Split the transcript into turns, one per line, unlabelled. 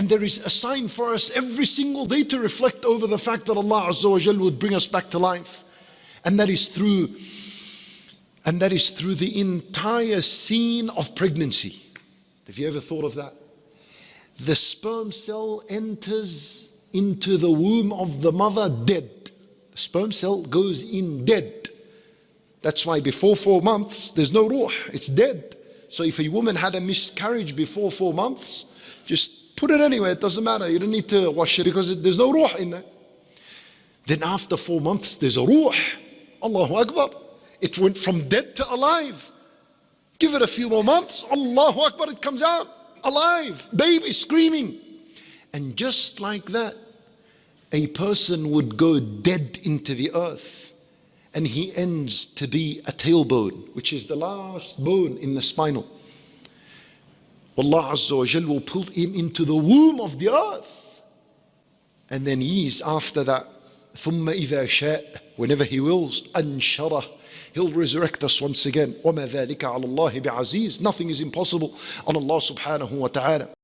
And there is a sign for us every single day to reflect over the fact that Allah Azza wa Jal would bring us back to life. And that is through the entire scene of pregnancy. Have you ever thought of that? The sperm cell enters into the womb of the mother dead. The sperm cell goes in dead. That's why before 4 months, there's no ruh, it's dead. So if a woman had a miscarriage before 4 months, just put it anywhere, it doesn't matter. You don't need to wash it because there's no ruh in there. Then after 4 months, there's a ruh. Allahu Akbar. It went from dead to alive. Give it a few more months, Allahu Akbar, it comes out alive, baby screaming. And just like that, a person would go dead into the earth and he ends to be a tailbone, which is the last bone in the spinal. Allah Azza wa Jal will pull him into the womb of the earth. And then he's after that, ثُمَّ إِذَا شَاءَ, whenever he wills, أَنْشَرَهُ, He'll resurrect us once again. وَمَا ذَلِكَ عَلَى اللَّهِ بِعَزِيزٍ. Nothing is impossible on Allah subhanahu wa ta'ala.